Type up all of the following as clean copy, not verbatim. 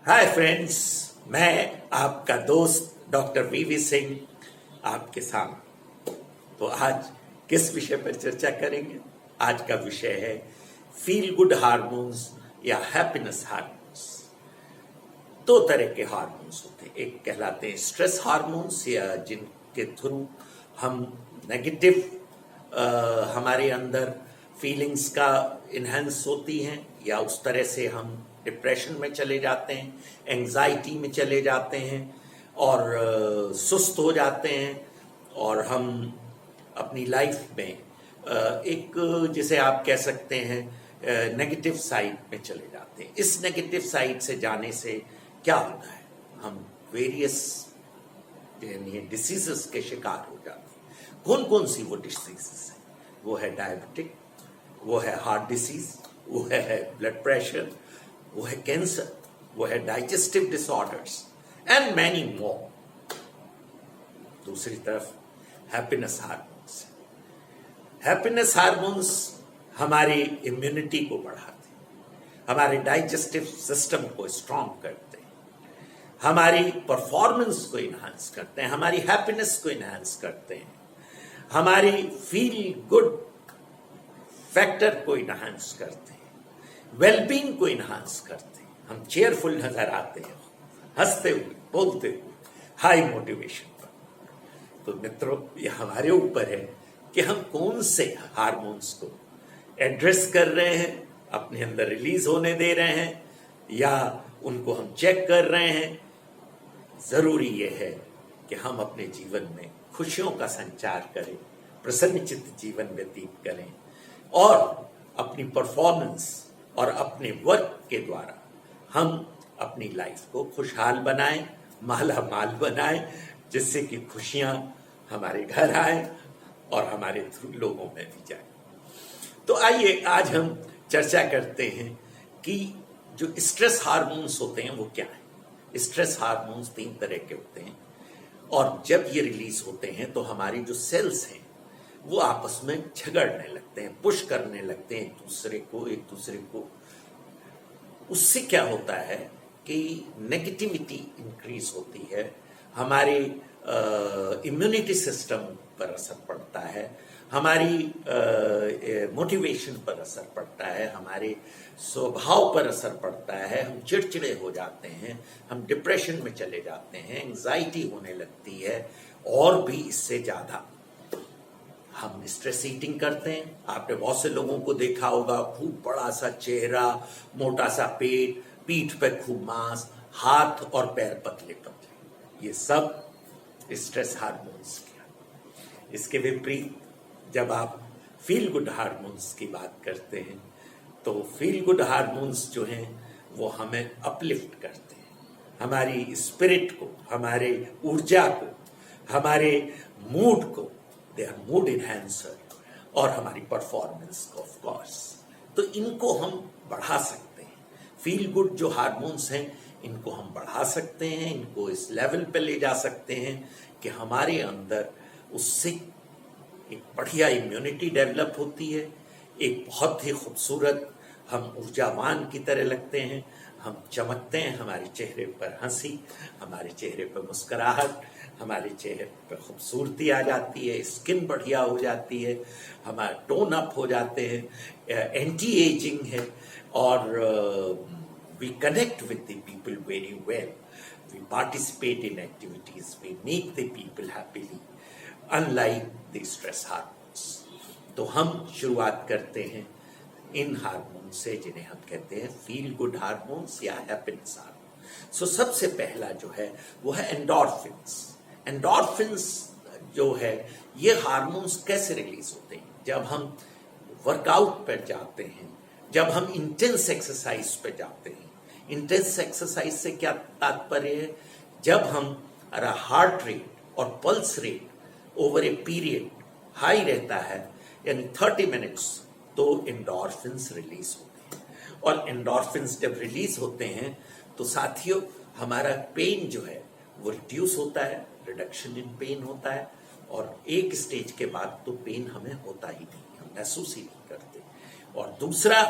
Hi friends, मैं आपका दोस्त डॉक्टर वीवी सिंह आपके सामने। तो आज किस विषय पर चर्चा करेंगे? आज का विषय है फील गुड हार्मोन्स या हैप्पीनेस हार्मोन्स। दो तरह के हार्मोन्स होते हैं, एक कहलाते हैं स्ट्रेस हार्मोन्स या जिनके थ्रू हम नेगेटिव हमारे अंदर फीलिंग्स का इन्हेंस होती हैं या उस तरह से हम डिप्रेशन में चले जाते हैं, एंजाइटी में चले जाते हैं और सुस्त हो जाते हैं और हम अपनी लाइफ में एक जिसे आप कह सकते हैं नेगेटिव साइड में चले जाते हैं। इस नेगेटिव साइड से जाने से क्या होता है, हम वेरियस डिसीजेस के शिकार हो जाते हैं। कौन कौन सी वो डिसीजेस हैं? वो है डायबिटिक, वो है हार्ट डिसीज, वो है ब्लड प्रेशर, वो है कैंसर, वो है digestive disorders and many more. दूसरी तरफ हैप्पीनेस हार्मोन्स। हैप्पीनेस हार्मोन्स हमारी इम्यूनिटी को बढ़ाते हैं, हमारे डाइजेस्टिव सिस्टम को स्ट्रांग करते हैं, हमारी परफॉर्मेंस को इन्हांस करते हैं, हमारी हैप्पीनेस को इन्हांस करते हैं, हमारी फील गुड फैक्टर को इन्हांस करते हैं, वेलबींग को इन्हांस करते हैं। हम चेयरफुल नजर आते हैं, हंसते हुए, बोलते हुए, हाई मोटिवेशन पर। तो मित्रों, ये हमारे ऊपर है कि हम कौन से हार्मोन्स को एड्रेस कर रहे हैं, अपने अंदर रिलीज होने दे रहे हैं या उनको हम चेक कर रहे हैं। जरूरी यह है कि हम अपने जीवन में खुशियों का संचार करें, प्रसन्नचित्त जीवन व्यतीत करें और अपनी परफॉर्मेंस और अपने वर्क के द्वारा हम अपनी लाइफ को खुशहाल बनाएं, माला माल बनाएं, जिससे कि खुशियां हमारे घर आए और हमारे लोगों में भी जाए। तो आइए आज हम चर्चा करते हैं कि जो स्ट्रेस हार्मोन्स होते हैं वो क्या है। स्ट्रेस हार्मोन्स 3 तरह के होते हैं और जब ये रिलीज होते हैं तो हमारी जो सेल्स हैं वो आपस में झगड़ने लगते हैं, पुश करने लगते हैं एक दूसरे को। उससे क्या होता है कि नेगेटिविटी इंक्रीज होती है, हमारे इम्यूनिटी सिस्टम पर असर पड़ता है, हमारी मोटिवेशन पर असर पड़ता है, हमारे स्वभाव पर असर पड़ता है। हम चिड़चिड़े हो जाते हैं, हम डिप्रेशन में चले जाते हैं, एंजाइटी होने लगती है और भी इससे ज्यादा हम स्ट्रेस ईटिंग करते हैं। आपने बहुत से लोगों को देखा होगा, खूब बड़ा सा चेहरा, मोटा सा पेट, पीठ पे खूब मांस, हाथ और पैर पतले पतले। ये सब स्ट्रेस हार्मोन्स किया। इसके विपरीत जब आप फील गुड हार्मोन्स की बात करते हैं तो फील गुड हार्मोन्स जो हैं वो हमें अपलिफ्ट करते हैं, हमारी स्पिरिट को, हमारे ऊर्जा को, हमारे मूड को, दे आर मूड इनहैंसर और हमारी परफॉर्मेंस को ऑफ कोर्स। तो इनको हम बढ़ा सकते हैं। फील गुड जो हार्मोन्स हैं इनको हम बढ़ा सकते हैं, इनको इस लेवल पे ले जा सकते हैं कि हमारे अंदर उससे एक बढ़िया इम्यूनिटी डेवलप होती है, एक बहुत ही खूबसूरत हम ऊर्जावान की तरह लगते हैं, हम चमकते हैं, हमारे चेहरे पर हंसी, हमारे चेहरे पर मुस्कुराहट, हमारे चेहरे पर खूबसूरती आ जाती है, स्किन बढ़िया हो जाती है, हमारा टोन अप हो जाते हैं, एंटी एजिंग है और we connect with the people very well, we participate in activities, we make the people happily unlike the stress hormones. तो हम शुरुआत करते हैं इन हार्मोन से जिन्हें हम कहते हैं फील गुड हार्मोन्स या हैप्पीनेस हार्मोन। सो सबसे पहला जो है वो है एंडोर्फिन्स। एंडोर्फिन्स जो है ये हार्मोन्स कैसे रिलीज होते हैं? जब हम वर्कआउट पर जाते हैं, जब हम इंटेंस एक्सरसाइज पे जाते हैं। इंटेंस एक्सरसाइज से क्या तात्पर्य है? जब हमारा हार्ट रेट और pulse rate over a period high रहता है, यानी 30 मिनट्स, तो एंडोर्फिन्स रिलीज होते हैं। और एंडोर्फिन्स जब रिलीज होते हैं तो साथियों हमारा पेन जो है वो रिड्यूस होता है, रिडक्शन इन पेन होता है और एक स्टेज के बाद तो पेन हमें होता ही नहीं, हम महसूस ही नहीं करते। और दूसरा,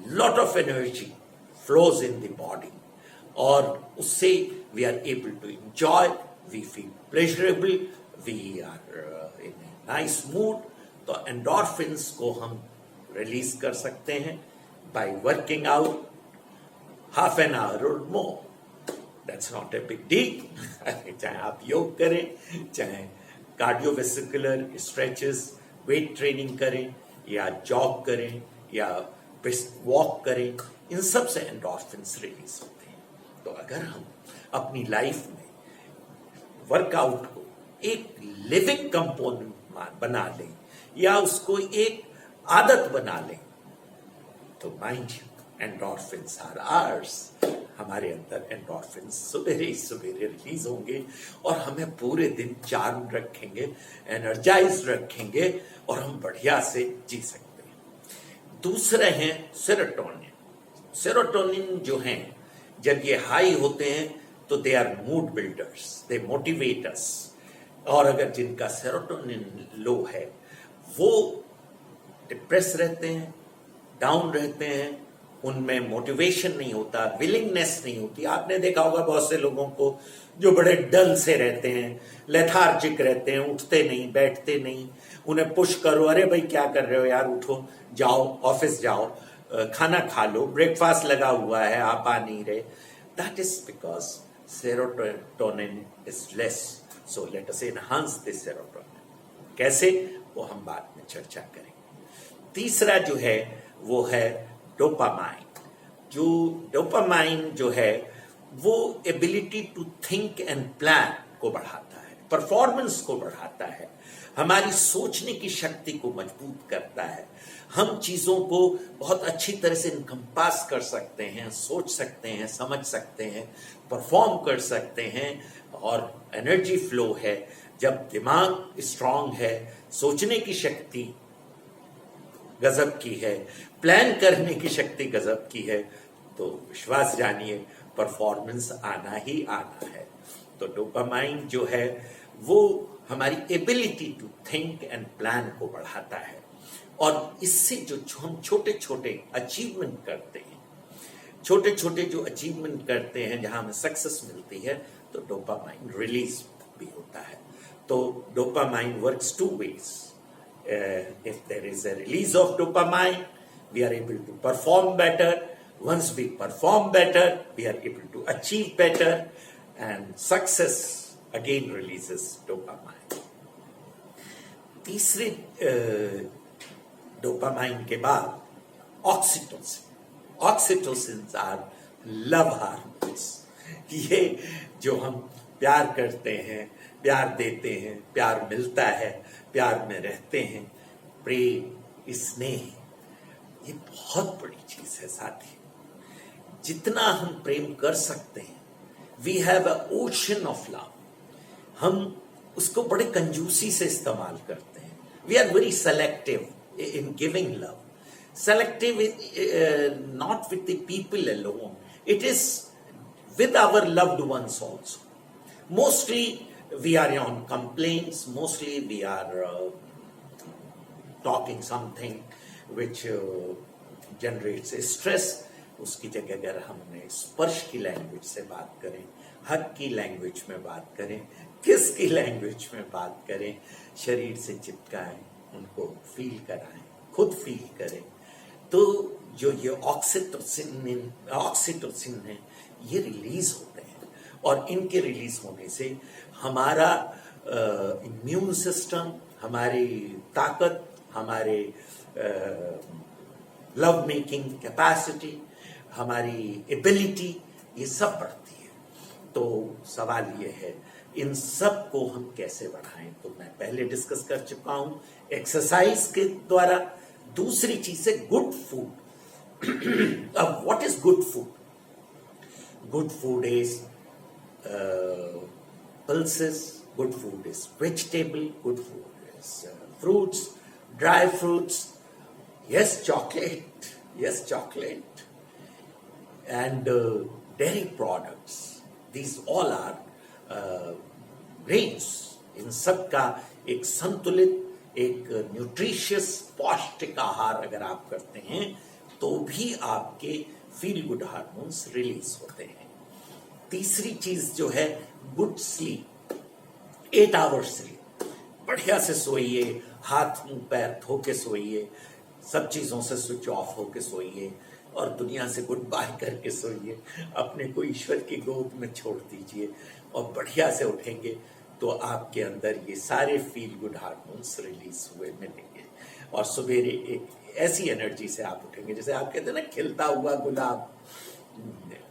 lot of energy flows in the body, और उससे we are able to enjoy, we feel pleasurable, we are in a nice mood. तो एंडोर्फिन्स को हम रिलीज कर सकते हैं by working out half an hour और more. That's not a big deal. चाहे आप योग करें, चाहे कार्डियोवेस्कुलर स्ट्रेचेस, वेट ट्रेनिंग करें, या जॉग करें, या वॉक करें, इन सब से एंडोर्फिन्स रिलीज होते हैं। तो अगर हम अपनी लाइफ में वर्कआउट को एक लिविंग कंपोनेंट बना लें, या उसको एक आदत बना लें, तो माइंड एंडोर्फिन्स आर आवर्स। हमारे अंदर एंडोर्फिन्स सवेरे सवेरे रिलीज होंगे और हमें पूरे दिन चार्म रखेंगे, एनर्जाइज रखेंगे, और हम बढ़िया से जी सकते हैं। दूसरे हैं सेरोटोनिन। सेरोटोनिन जो हैं, जब ये हाई होते हैं तो they are mood builders, they motivate us. और अगर जिनका सेरोटोनिन लो है, वो डिप्रेस रहते हैं, डाउन रहते हैं, उनमें मोटिवेशन नहीं होता, विलिंगनेस नहीं होती। आपने देखा होगा बहुत से लोगों को जो बड़े डल से रहते हैं, लेथार्जिक रहते हैं, उठते नहीं, बैठते नहीं। उन्हें पुश करो, अरे भाई क्या कर रहे हो यार, उठो, जाओ, ऑफिस जाओ, खाना खा लो, ब्रेकफास्ट लगा हुआ है, आप आ नहीं रहे। That is because serotonin is less. So let us enhance this serotonin. कैसे, वो हम बाद में चर्चा करेंगे। तीसरा जो है वो है डोपामाइन। जो डोपामाइन जो है वो ability to think and plan को बढ़ाता है, परफॉर्मेंस को बढ़ाता है, हमारी सोचने की शक्ति को मजबूत करता है। हम चीजों को बहुत अच्छी तरह से इनकम्पास कर सकते हैं, सोच सकते हैं, समझ सकते हैं, परफॉर्म कर सकते हैं, और एनर्जी फ्लो है। जब दिमाग स्ट्रांग है, सोचने की शक्ति गजब की है, प्लान करने की शक्ति गजब की है, तो विश्वास जानिए परफॉर्मेंस आना ही आना है। तो डोपामाइन जो है वो हमारी ability to think and plan को बढ़ाता है, और इससे जो हम छोटे छोटे अचीवमेंट करते हैं, छोटे छोटे जो अचीवमेंट करते हैं, जहां हमें सक्सेस मिलती है, तो डोपामाइन रिलीज भी होता है। तो dopamine works two ways. If there is a release of dopamine, we are able to perform better. Once we perform better, we are able to achieve better, and success again releases dopamine. तीसरे dopamine के बाद oxytocin. Oxytocin are love hormones. ये जो हम प्यार करते हैं, प्यार देते हैं, प्यार मिलता है, प्यार में रहते हैं, प्रेम, स्नेह, ये बहुत बड़ी चीज है साथी। जितना हम प्रेम कर सकते हैं, we have a ocean of love, हम उसको बड़े कंजूसी से इस्तेमाल करते हैं। We are very selective in giving love. Selective not with the people alone, it is with our loved ones also. Mostly we are on complaints, mostly we are talking something which generates stress. उसकी जगह अगर हमने स्पर्श की language से बात करें, हक की लैंग्वेज में बात करें, किस की लैंग्वेज में बात करें, शरीर से चिपकाएं, उनको फील कराएं, खुद फील करें, तो जो ये ऑक्सीटोसिन है, ये रिलीज होते हैं, और इनके रिलीज होने से हमारा इम्यून सिस्टम, हमारी ताकत, हमारे लव मेकिंग कैपेसिटी, हमारी एबिलिटी, ये सब बढ़ती है। तो सवाल ये है, इन सब को हम कैसे बढ़ाएं? तो मैं पहले डिस्कस कर चुका हूं, एक्सरसाइज के द्वारा। दूसरी चीज है गुड फूड। अब what is good food? Good food is pulses, good food is vegetable, good food is fruits, dry fruits, yes chocolate, and dairy products. These all are grains. इन सब का एक संतुलित, एक न्यूट्रिशियस, पौष्टिक आहार अगर आप करते हैं, तो भी आपके फील गुड हार्मोन्स रिलीज होते हैं। तीसरी चीज जो है गुड स्लीप, 8 आवर्स स्लीप। बढ़िया से सोइए, हाथ मुंह पैर धो के सोइए, सब चीजों से स्विच ऑफ होके सोइए और दुनिया से गुड बाय करके सोइए। अपने को ईश्वर की गोद में छोड़ दीजिए और बढ़िया से उठेंगे तो आपके अंदर ये सारे फील गुड हार्मोन्स रिलीज हुए मिलेंगे और सवेरे एक ऐसी एनर्जी से आप उठेंगे जैसे आप कहते हैं ना खिलता हुआ गुलाब,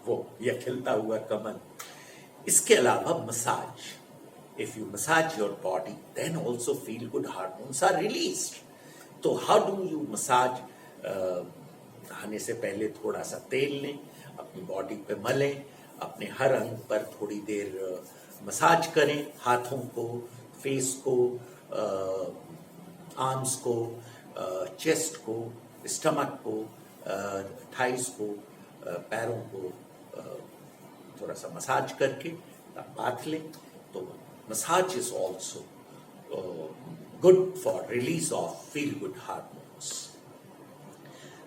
वो या खिलता हुआ कमल। इसके अलावा massage, if you massage your body then also feel good hormones are released. तो हाउ डू यू मसाज? नहाने से पहले थोड़ा सा तेल लें, अपनी बॉडी पे मलें, अपने हर अंग पर थोड़ी देर मसाज करें, हाथों को, फेस को, आर्म्स को, चेस्ट को, स्टमक को, थाइस को, पैरों को थोड़ा सा मसाज करके बाथ लें। तो massage is also good for release of feel good hormones.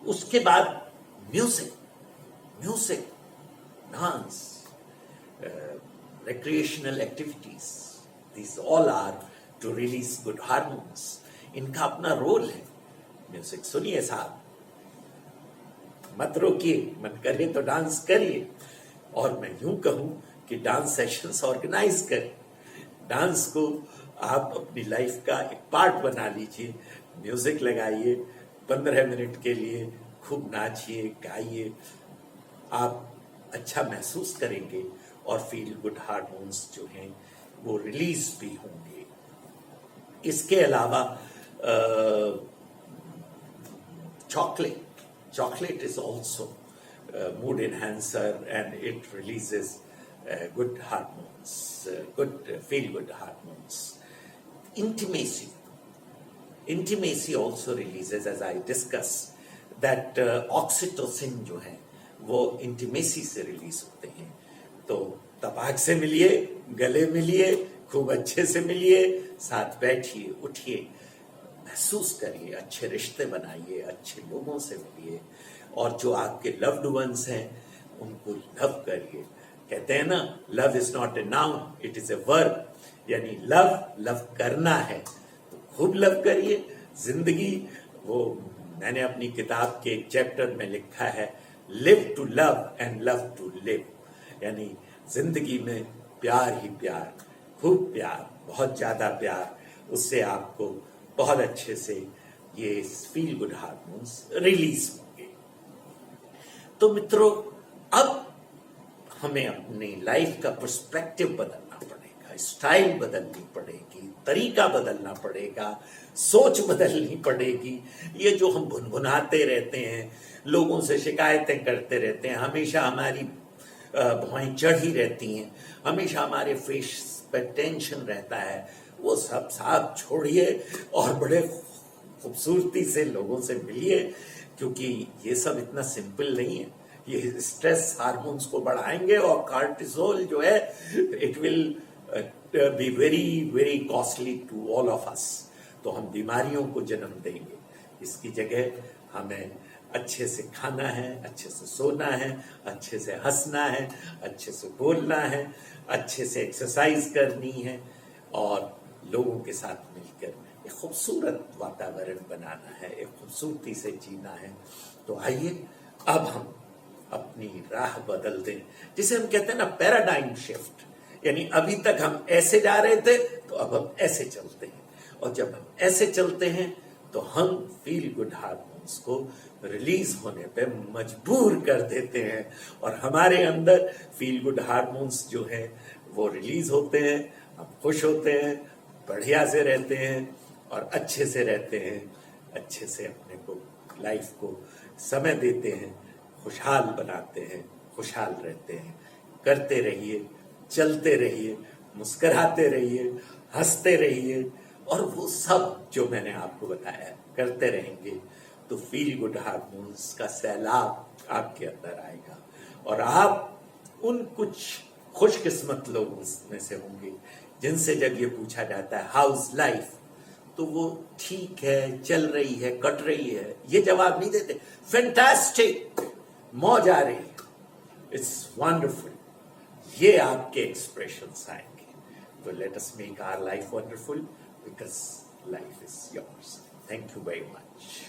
उसके बाद music, dance, recreational activities, these all are to release good hormones. इनका अपना रोल है। म्यूजिक सुनिए साहब, मत रोकिए, मन करे तो डांस करिए। और मैं यूं कहूं कि डांस सेशंस ऑर्गेनाइज करें, डांस को आप अपनी लाइफ का एक पार्ट बना लीजिए। म्यूजिक लगाइए, 15 मिनट के लिए खूब नाचिए, गाइए, आप अच्छा महसूस करेंगे और फील गुड हार्मोन्स जो हैं वो रिलीज भी होंगे। इसके अलावा chocolate is also mood enhancer and it releases good hormones, good feel good hormones. Intimacy also releases, as I discuss that oxytocin जो है वो इंटीमेसी से रिलीज होते हैं। तो तपाक से मिलिए, गले मिलिए, खूब अच्छे से मिलिए, साथ बैठिए, उठिए, महसूस करिए, अच्छे रिश्ते बनाइए, अच्छे लोगों से मिलिए और जो आपके लव्ड वंस हैं उनको लव करिए। कहते हैं ना, love is not a noun, it is a verb, यानी लव करना है तो खूब लव करिए। जिंदगी, वो मैंने अपनी किताब के एक चैप्टर में लिखा है, live to love and love to live, यानी जिंदगी में प्यार ही प्यार, खूब प्यार, बहुत ज्यादा प्यार, उससे आपको बहुत अच्छे से ये फील गुड हार्मोन्स रिलीज होंगे। तो मित्रों, अब हमें अपनी लाइफ का पर्सपेक्टिव बदलना पड़ेगा, स्टाइल बदलनी पड़ेगी, तरीका बदलना पड़ेगा, सोच बदलनी पड़ेगी। ये जो हम भुनभुनाते रहते हैं, लोगों से शिकायतें करते रहते हैं, हमेशा हमारी भौएं चढ़ी रहती हैं, हमेशा हमारे फेस पे टेंशन रहता है, वो सब साथ छोड़िए और बड़े खूबसूरती से लोगों से मिलिए, क्योंकि ये सब इतना सिंपल नहीं है। ये स्ट्रेस हार्मोन्स को बढ़ाएंगे और कार्टिसोल जो है it will be very very costly to all of us. तो हम बीमारियों को जन्म देंगे। इसकी जगह हमें अच्छे से खाना है, अच्छे से सोना है, अच्छे से हंसना है, अच्छे से बोलना है, अच्छे से एक्सरसाइज करनी है और लोगों के साथ मिलकर एक खूबसूरत वातावरण बनाना है, एक खूबसूरती से जीना है। तो आइए अब हम अपनी राह बदल दें, जिसे हम कहते हैं ना पैराडाइम शिफ्ट, यानी अभी तक हम ऐसे जा रहे थे तो अब हम ऐसे चलते हैं, और जब हम ऐसे चलते हैं तो हम फील गुड हार्मोन्स को रिलीज होने पे मजबूर कर देते हैं और हमारे अंदर फील गुड हार्मोन्स जो हैं वो रिलीज होते हैं, हम खुश होते हैं, बढ़िया से रहते हैं और अच्छे से रहते हैं, अच्छे से अपने को लाइफ को समय देते हैं, खुशहाल बनाते हैं, खुशहाल रहते हैं। करते रहिए, चलते रहिए, मुस्कुराते रहिए, हंसते रहिए और वो सब जो मैंने आपको बताया करते रहेंगे तो फील गुड हार्मोन्स का सैलाब आपके अंदर आएगा और आप उन कुछ खुशकिस्मत लोगों में से होंगे जिनसे जब ये पूछा जाता है हाउस लाइफ, तो वो ठीक है, चल रही है, कट रही है, ये जवाब नहीं देते। फैंटास्टिक, मौज आ रही है, इट्स वंडरफुल, ये आपके एक्सप्रेशंस आएंगे. तो let us make our life wonderful because life is yours. Thank you very much.